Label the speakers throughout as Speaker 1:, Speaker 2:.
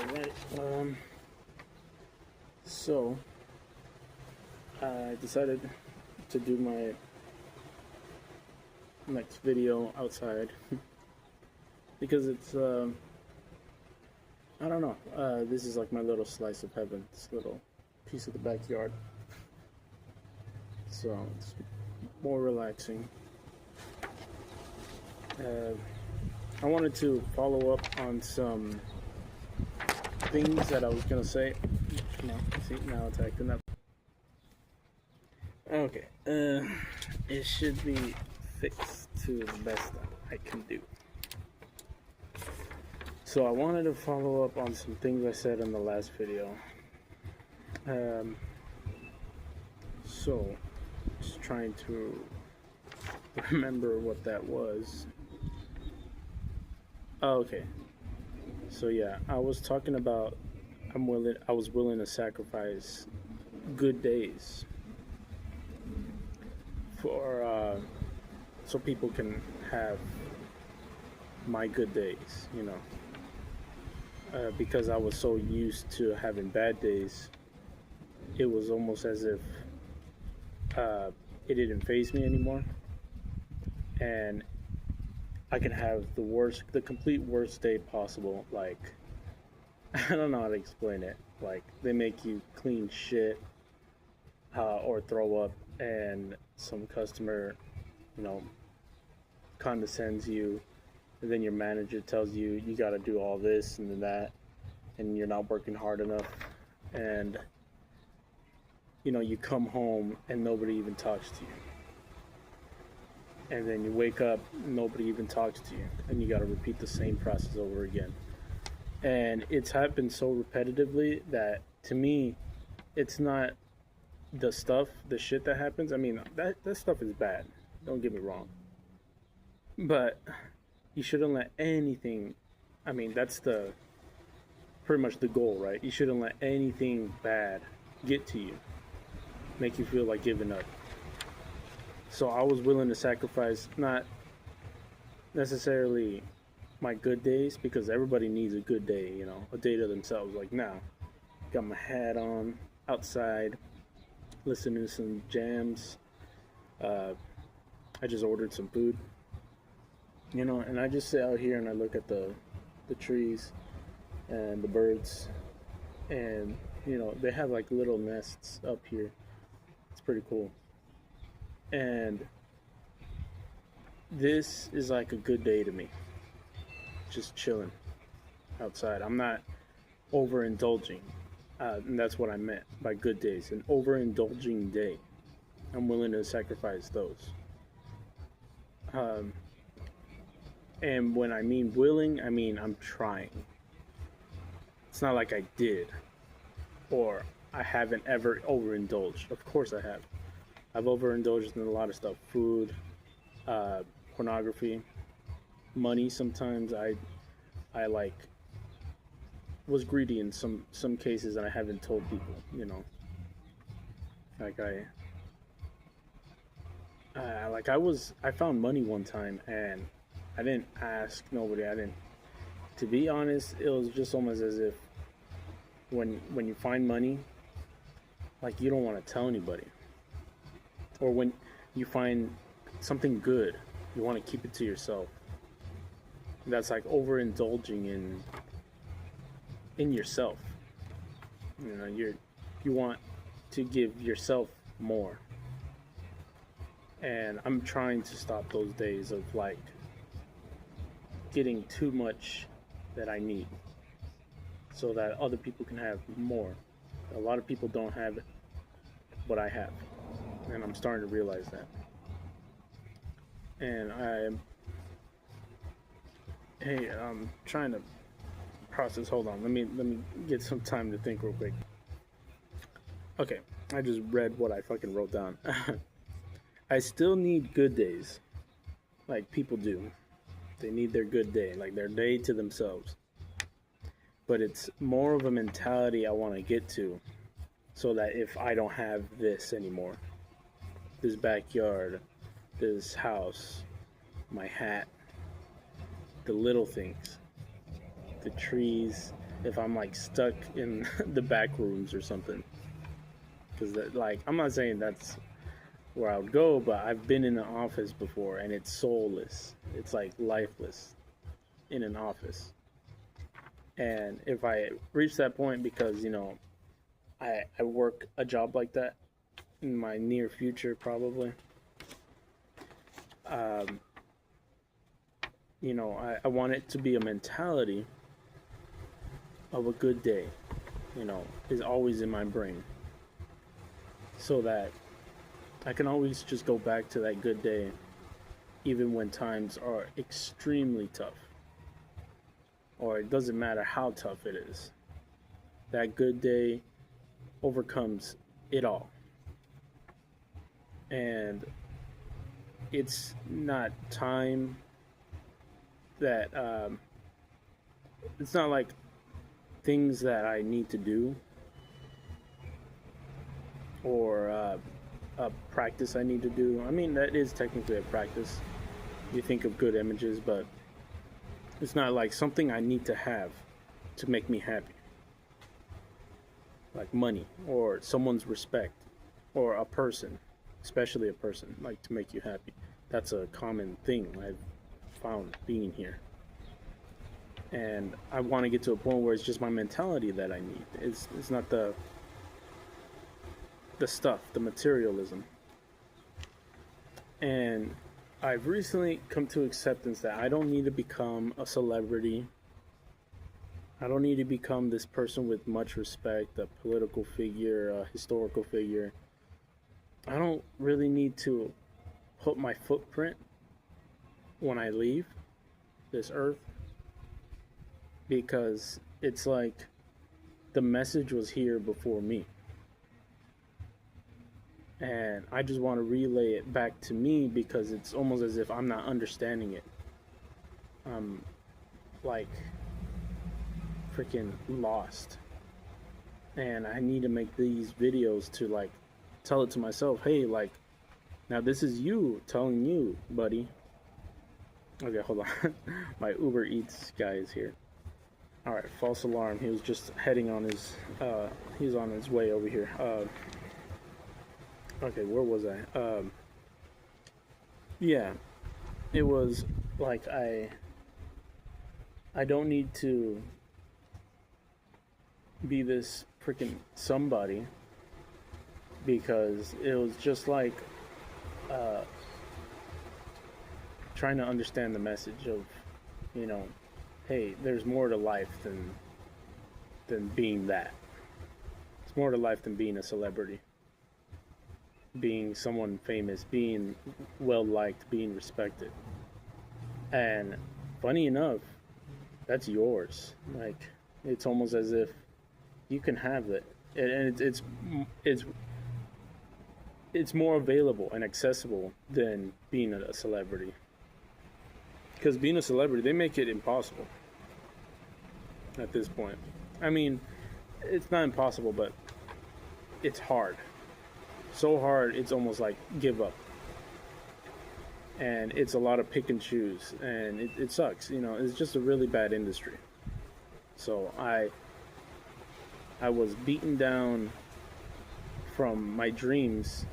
Speaker 1: Alright, so I decided to do my next video outside because it's, I don't know, this is like my little slice of heaven, this little piece of the backyard. So it's more relaxing. I wanted to follow up on some things that I was gonna say. No, see, now it's acting up. Okay, it should be fixed to the best that I can do. So I wanted to follow up on some things I said in the last video. So just trying to remember what that was. Oh, okay. So yeah, I was talking about I was willing to sacrifice good days for so people can have my good days, you know. Because I was so used to having bad days, it was almost as if it didn't faze me anymore, and I can have the complete worst day possible. Like, I don't know how to explain it. Like, they make you clean shit or throw up, and some customer, you know, condescends you, and then your manager tells you you got to do all this and that, and you're not working hard enough, and you know, you come home and nobody even talks to you. And then you wake up, nobody even talks to you, and you got to repeat the same process over again. And it's happened so repetitively that, to me, it's not the shit that happens. I mean, that stuff is bad. Don't get me wrong. But you shouldn't let anything. I mean, that's pretty much the goal, right? You shouldn't let anything bad get to you, make you feel like giving up. So I was willing to sacrifice not necessarily my good days, because everybody needs a good day, you know, a day to themselves. Like, now, got my hat on, outside, listening to some jams. I just ordered some food, you know, and I just sit out here and I look at the trees and the birds, and you know, they have like little nests up here. It's pretty cool. And this is like a good day to me. Just chilling outside. I'm not overindulging. And that's what I meant by good days. An overindulging day. I'm willing to sacrifice those. And when I mean willing, I mean I'm trying. It's not like I did, or I haven't ever overindulged. Of course I have. I've overindulged in a lot of stuff: food, pornography, money. Sometimes I like was greedy in some cases, and I haven't told people. You know, like I found money one time, and I didn't ask nobody. I didn't. To be honest, it was just almost as if when you find money, like, you don't want to tell anybody. Or when you find something good, you want to keep it to yourself. That's like overindulging in yourself. You know, you want to give yourself more. And I'm trying to stop those days of like getting too much that I need, so that other people can have more. A lot of people don't have what I have, and I'm starting to realize that. And I'm trying to process. Hold on, let me get some time to think real quick. Okay, I just read what I fucking wrote down. I still need good days, like people do. They need their good day, like their day to themselves. But it's more of a mentality I want to get to, so that if I don't have this anymore, this backyard, this house, my hat, the little things, the trees, if I'm like stuck in the back rooms or something. Because like I'm not saying that's where I would go, but I've been in an office before and it's soulless. It's like lifeless in an office. And if I reach that point because, I work a job like that in my near future, probably, um, I want it to be a mentality of a good day, is always in my brain. So that I can always just go back to that good day, even when times are extremely tough. Or it doesn't matter how tough it is. That good day overcomes it all. And it's not time that, it's not like things that I need to do or a practice I need to do. I mean, that is technically a practice. You think of good images, but it's not like something I need to have to make me happy. Like money or someone's respect or a person, especially a person, like to make you happy. That's a common thing I've found being here. And I want to get to a point where it's just my mentality that I need. It's not the stuff, the materialism. And I've recently come to acceptance that I don't need to become a celebrity. I don't need to become this person with much respect, a political figure, a historical figure. I don't really need to put my footprint when I leave this earth, because it's like the message was here before me. And I just want to relay it back to me because it's almost as if I'm not understanding it. I'm like freaking lost. And I need to make these videos to like tell it to myself, hey, like, now this is you telling you, buddy. Okay, hold on. My Uber Eats guy is here. Alright, false alarm. He was just heading on his, he's on his way over here. Okay, where was I? Yeah, it was like I don't need to be this freaking somebody, because it was just like trying to understand the message of, hey, there's more to life than being that. It's more to life than being a celebrity, being someone famous, being well liked, being respected. And funny enough, that's yours. Like, it's almost as if you can have it, and it's more available and accessible than being a celebrity. Because being a celebrity, they make it impossible at this point. I mean, it's not impossible, but it's hard. So hard, it's almost like give up. And it's a lot of pick and choose, and it sucks. It's just a really bad industry. So I was beaten down from my dreams,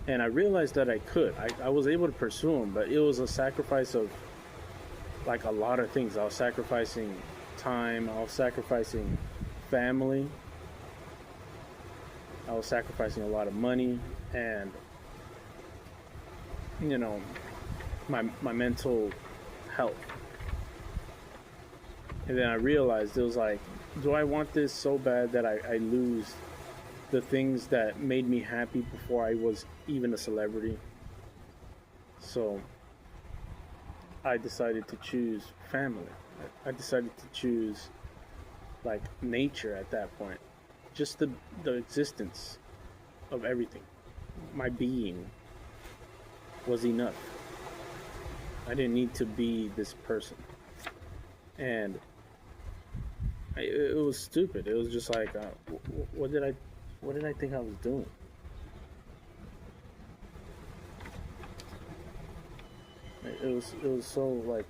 Speaker 1: and I realized that I could. I was able to pursue them, but it was a sacrifice of like a lot of things. I was sacrificing time, I was sacrificing family, I was sacrificing a lot of money, and my mental health. And then I realized it was like, do I want this so bad that I lose the things that made me happy before I was even a celebrity? So I decided to choose family. I decided to choose like nature at that point. Just the existence of everything. My being was enough. I didn't need to be this person. And it was stupid. It was just like, what did I think I was doing? It was so like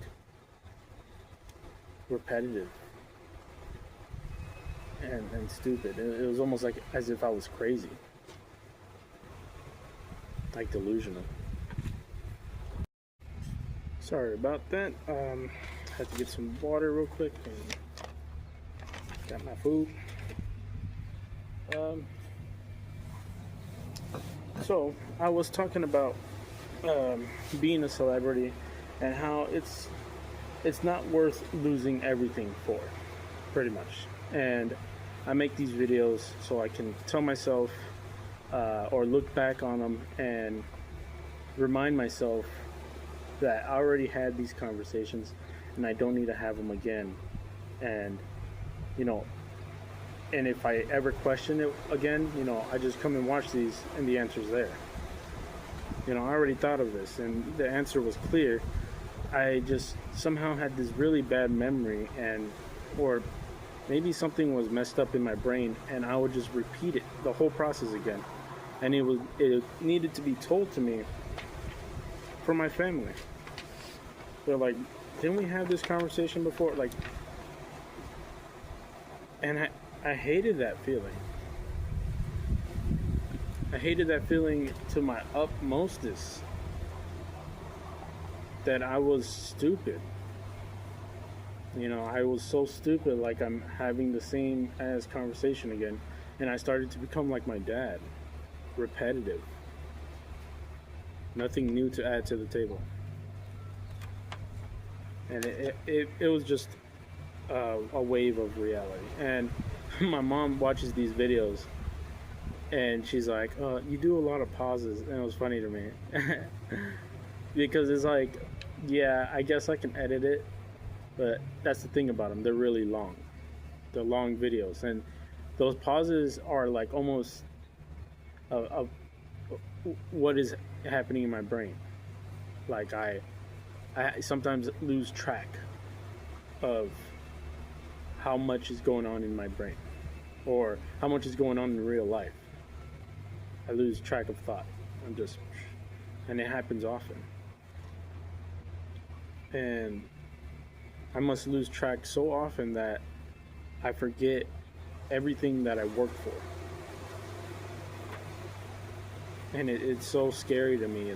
Speaker 1: repetitive. and stupid. It was almost like as if I was crazy, like delusional. Sorry about that. Had to get some water real quick and got my food. Um, so I was talking about being a celebrity and how it's not worth losing everything for, pretty much. And I make these videos so I can tell myself or look back on them and remind myself that I already had these conversations and I don't need to have them again. And, you know, and if I ever question it again, you know, I just come and watch these and the answer's there. You know, I already thought of this and the answer was clear. I just somehow had this really bad memory, and or maybe something was messed up in my brain, and I would just repeat it, the whole process again. And it needed to be told to me from my family. They're like, didn't we have this conversation before? Like, and I hated that feeling. I hated that feeling to my utmostest, that I was stupid. You know, I was so stupid, like I'm having the same as conversation again. And I started to become like my dad, repetitive. Nothing new to add to the table. And it was just a wave of reality. And my mom watches these videos and she's like, you do a lot of pauses. And it was funny to me. Because it's like, yeah, I guess I can edit it, but that's the thing about them. They're really long. They're long videos. And those pauses are like almost what is happening in my brain. Like I sometimes lose track of how much is going on in my brain or how much is going on in real life. I lose track of thought. And it happens often. And I must lose track so often that I forget everything that I work for. And it's so scary to me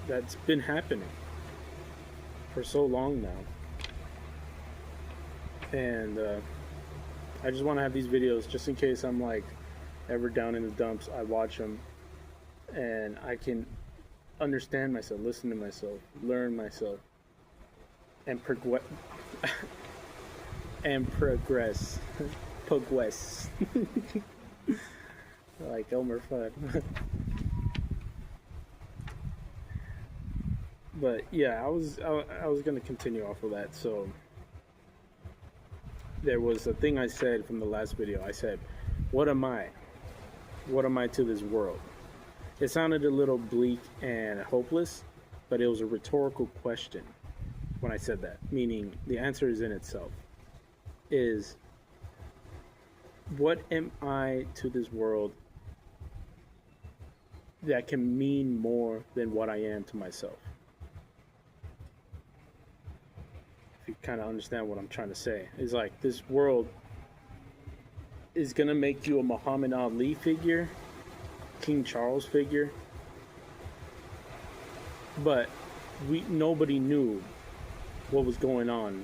Speaker 1: that's been happening for so long now. And I just want to have these videos just in case I'm like ever down in the dumps. I watch them and I can understand myself, listen to myself, learn myself, and progress. Progress. Like Elmer Fudd. But yeah, I was gonna continue off of that. So there was a thing I said from the last video. I said, "What am I? What am I to this world?" It sounded a little bleak and hopeless, but it was a rhetorical question when I said that. Meaning, the answer is in itself. Is what am I to this world that can mean more than what I am to myself? If you kind of understand what I'm trying to say, it's like this world is gonna make you a Muhammad Ali figure, King Charles figure, but nobody knew what was going on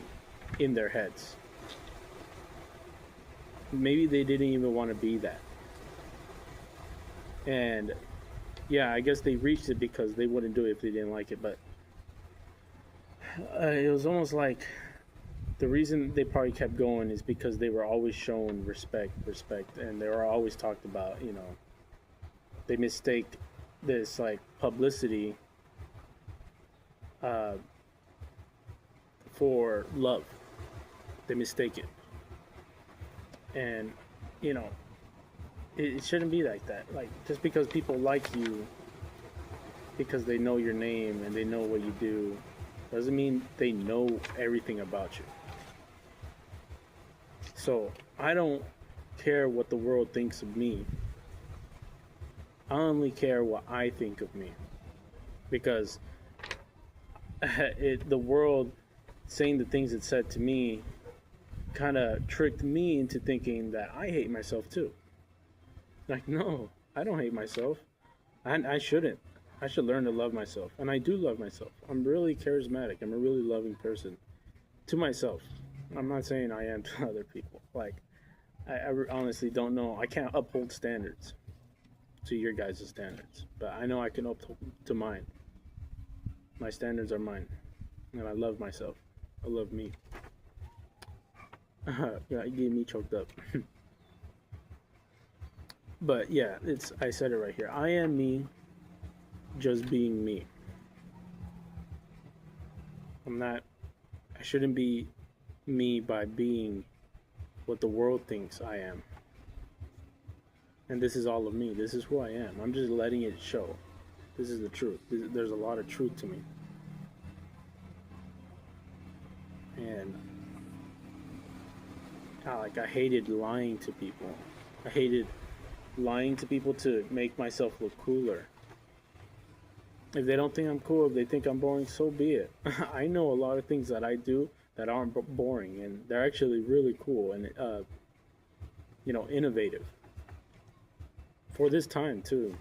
Speaker 1: in their heads. Maybe they didn't even want to be that. And yeah, I guess they reached it because they wouldn't do it if they didn't like it. But it was almost like the reason they probably kept going is because they were always shown respect, and they were always talked about, you know, they mistake this like publicity for love. They mistake it. And, you know, it shouldn't be like that. Like, just because people like you because they know your name and they know what you do doesn't mean they know everything about you. So I don't care what the world thinks of me. I only care what I think of me. Because the world saying the things it said to me kind of tricked me into thinking that I hate myself too. Like, no, I don't hate myself. I shouldn't. I should learn to love myself. And I do love myself. I'm really charismatic. I'm a really loving person to myself. I'm not saying I am to other people. Like, I honestly don't know. I can't uphold standards to your guys' standards. But I know I can uphold to mine. My standards are mine. And I love myself. I love me. Yeah, it gave me choked up. But yeah, I said it right here. I am me, just being me. I shouldn't be me by being what the world thinks I am. And this is all of me. This is who I am. I'm just letting it show. This is the truth. There's a lot of truth to me. And I hated lying to people. I hated lying to people to make myself look cooler. If they don't think I'm cool, if they think I'm boring, so be it. I know a lot of things that I do that aren't boring, and they're actually really cool and innovative. For this time too,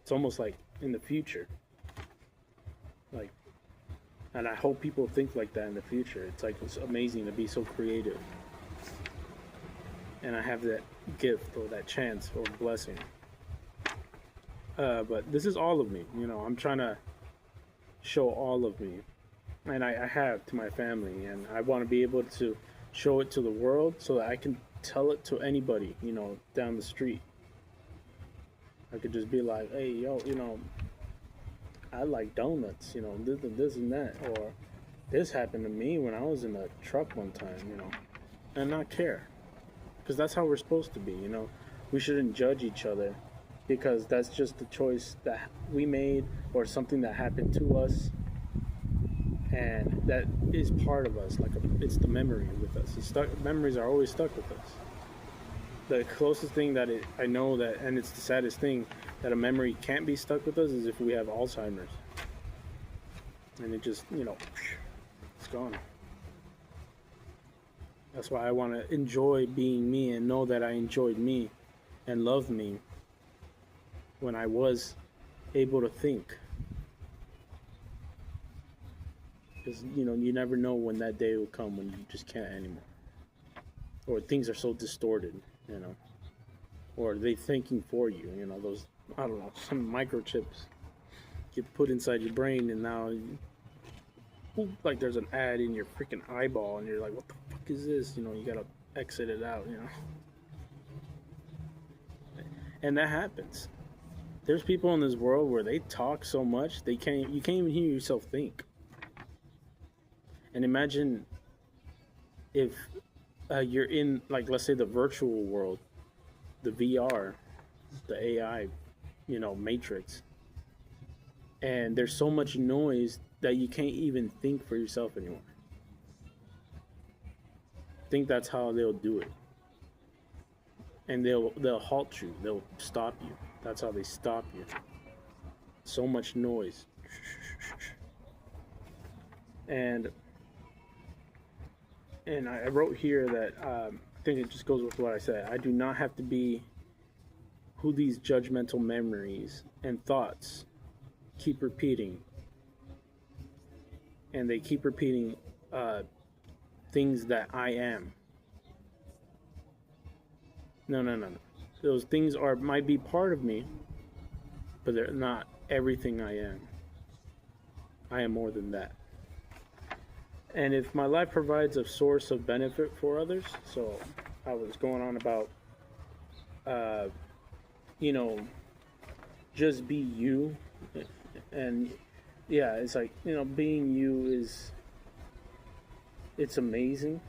Speaker 1: it's almost like in the future. Like, and I hope people think like that in the future. It's amazing to be so creative, and I have that gift or that chance or blessing. But this is all of me. I'm trying to show all of me, and I have to my family, and I want to be able to show it to the world so that I can tell it to anybody, down the street. I could just be like, hey, yo, I like donuts, this and that, or this happened to me when I was in a truck one time, and not care, because that's how we're supposed to be. We shouldn't judge each other because that's just the choice that we made or something that happened to us, and that is part of us. It's the memory with us. Memories are always stuck with us. The closest thing that I know that, and it's the saddest thing, that a memory can't be stuck with us is if we have Alzheimer's, and it just it's gone. That's why I want to enjoy being me and know that I enjoyed me and loved me when I was able to think. Because, you never know when that day will come when you just can't anymore. Or things are so distorted, Or they thinking for you, those, I don't know, some microchips get put inside your brain, and now, like there's an ad in your freaking eyeball, and you're like, what the fuck is this? You gotta exit it out, And that happens. There's people in this world where they talk so much you can't even hear yourself think. And imagine if you're in, like, let's say the virtual world, the VR, the AI, matrix, and there's so much noise that you can't even think for yourself anymore. I think that's how they'll do it. And they'll halt you. They'll stop you. That's how they stop you. So much noise. And I wrote here that I think it just goes with what I said. I do not have to be who these judgmental memories and thoughts keep repeating. And they keep repeating things that I am. No. Those things might be part of me, but they're not everything I am. I am more than that. And if my life provides a source of benefit for others, so I was going on about, just be you. And yeah, it's like, being you it's amazing.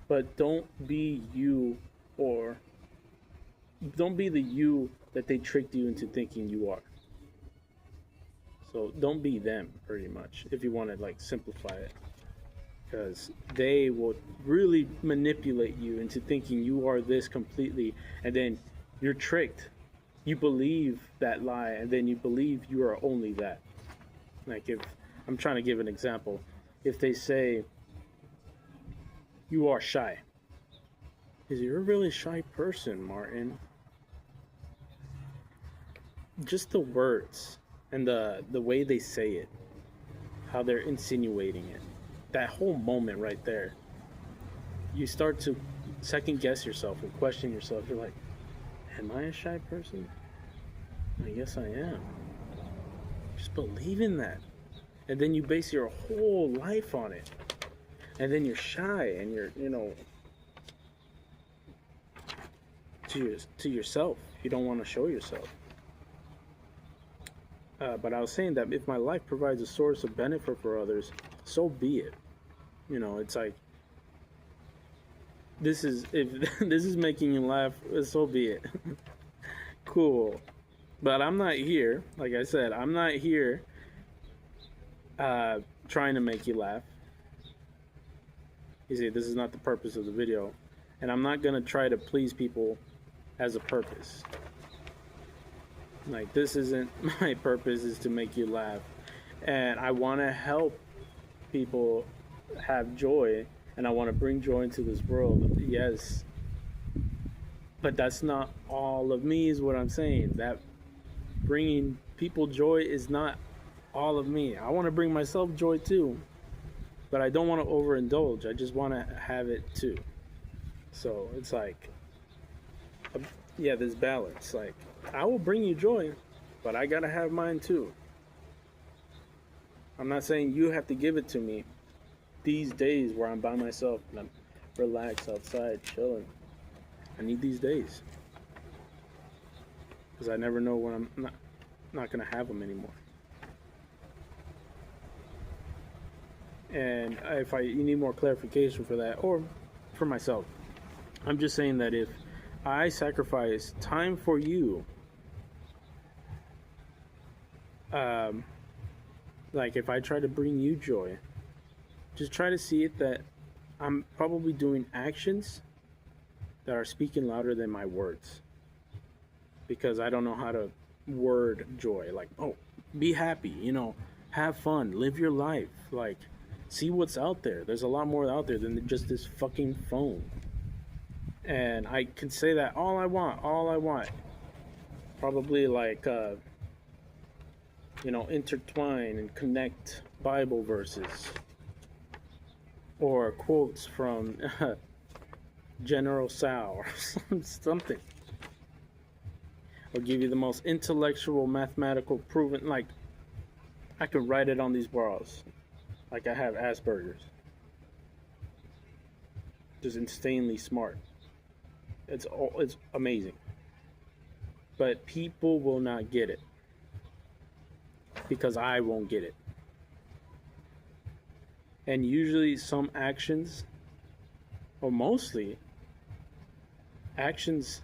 Speaker 1: But don't be you, or don't be the you that they tricked you into thinking you are. So don't be them, pretty much, if you want to simplify it, because they will really manipulate you into thinking you are this completely, and then you're tricked. You believe that lie, and then you believe you are only that. Like, if I'm trying to give an example, if they say, you are shy. Is you're a really shy person, Martin. Just the words and the way they say it, how they're insinuating it. That whole moment right there, you start to second guess yourself and question yourself. You're like, am I a shy person? I guess I am. Just believe in that. And then you base your whole life on it. And then you're shy and you're, to yourself. You don't want to show yourself. But I was saying that if my life provides a source of benefit for others, so be it. It's like, if this is making you laugh, so be it. Cool. But I'm not here, like I said, I'm not here trying to make you laugh. You see, this is not the purpose of the video. And I'm not going to try to please people as a purpose. Like, this isn't my purpose, is to make you laugh. And I want to help people have joy, and I want to bring joy into this world. Yes. But that's not all of me, is what I'm saying. That bringing people joy is not all of me. I want to bring myself joy too. But I don't want to overindulge. I just want to have it too. So it's like, yeah, this balance. Like, I will bring you joy, but I gotta have mine too. I'm not saying you have to give it to me these days where I'm by myself and I'm relaxed outside chilling. I need these days because I never know when I'm not gonna have them anymore. And if you need more clarification for that, or for myself, I'm just saying that if I sacrifice time for you, like if I try to bring you joy, just try to see it that I'm probably doing actions that are speaking louder than my words, because I don't know how to word joy. Like, oh, be happy, have fun, live your life, like, see what's out there. There's a lot more out there than just this fucking phone. And I can say that all I want. Probably like, intertwine and connect Bible verses or quotes from General Tsao or something. I'll give you the most intellectual, mathematical, proven, like, I can write it on these walls. Like I have Asperger's. Just insanely smart. It's amazing. But people will not get it. Because I won't get it. And usually some actions, or mostly, actions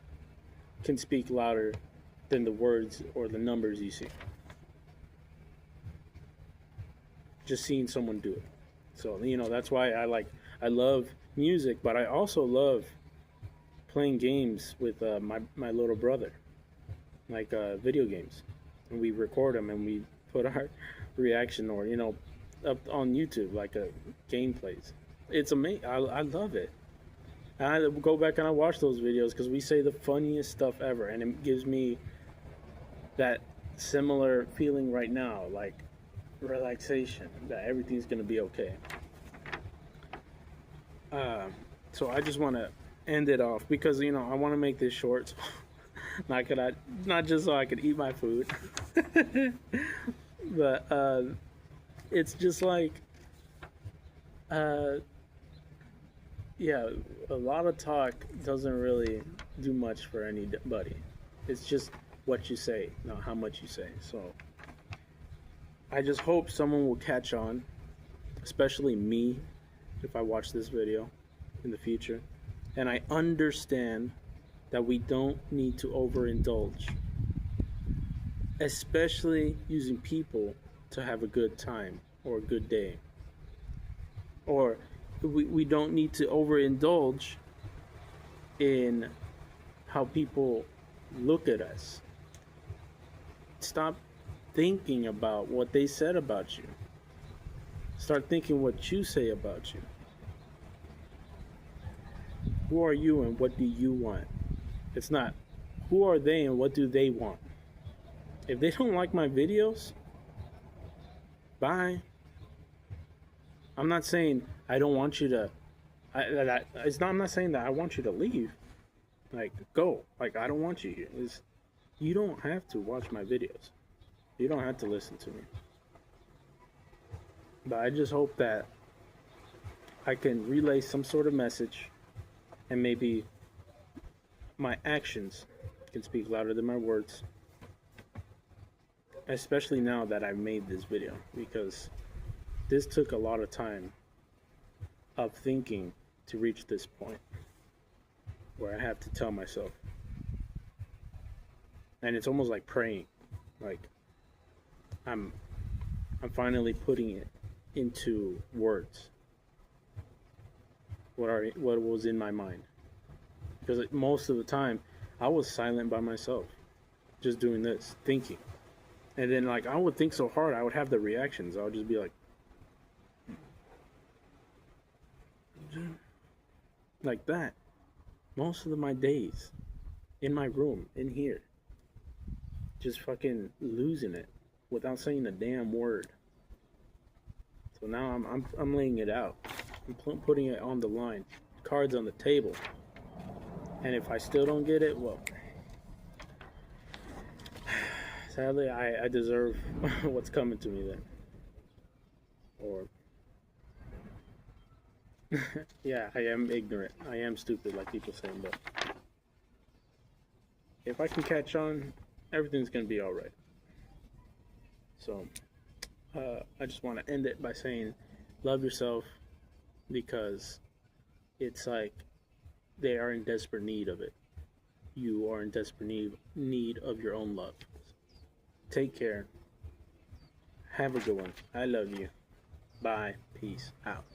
Speaker 1: can speak louder than the words or the numbers you see. Just seeing someone do it. So, that's why I love music, but I also love playing games with my little brother, like video games. And we record them and we put our reaction or, up on YouTube, like gameplays. It's amazing. I love it. And I go back and I watch those videos because we say the funniest stuff ever. And it gives me that similar feeling right now, like relaxation, that everything's going to be okay. So I just want to end it off because, I want to make this short. Not just so I could eat my food. But it's just like, yeah, a lot of talk doesn't really do much for anybody. It's just what you say, not how much you say. So I just hope someone will catch on, especially me, if I watch this video in the future. And I understand that we don't need to overindulge, especially using people to have a good time or a good day. Or we don't need to overindulge in how people look at us. Stop thinking about what they said about you. Start thinking what you say about you. who are you and what do you want? It's not who are they and what do they want. If they don't like my videos, bye. I'm not saying I don't want you to. I'm not saying that I want you to leave. Like, go. Like, I don't want you here. You don't have to watch my videos. You don't have to listen to me. But I just hope that I can relay some sort of message, and maybe my actions can speak louder than my words. Especially now that I've made this video, because this took a lot of time of thinking to reach this point where I have to tell myself. And it's almost like praying. Like I'm finally putting it into words. What was in my mind? Because most of the time I was silent by myself, just doing this, thinking. And then like I would think so hard, I would have the reactions. I would just be like that. Most of my days in my room, in here, just fucking losing it without saying a damn word. So now I'm laying it out. I'm putting it on the line, cards on the table. And if I still don't get it, well, sadly, I deserve what's coming to me then. Or, yeah, I am ignorant. I am stupid, like people say, but if I can catch on, everything's going to be all right. So, I just want to end it by saying, love yourself, because it's like they are in desperate need of it. You are in desperate need of your own love. Take care. Have a good one. I love you. Bye. Peace out.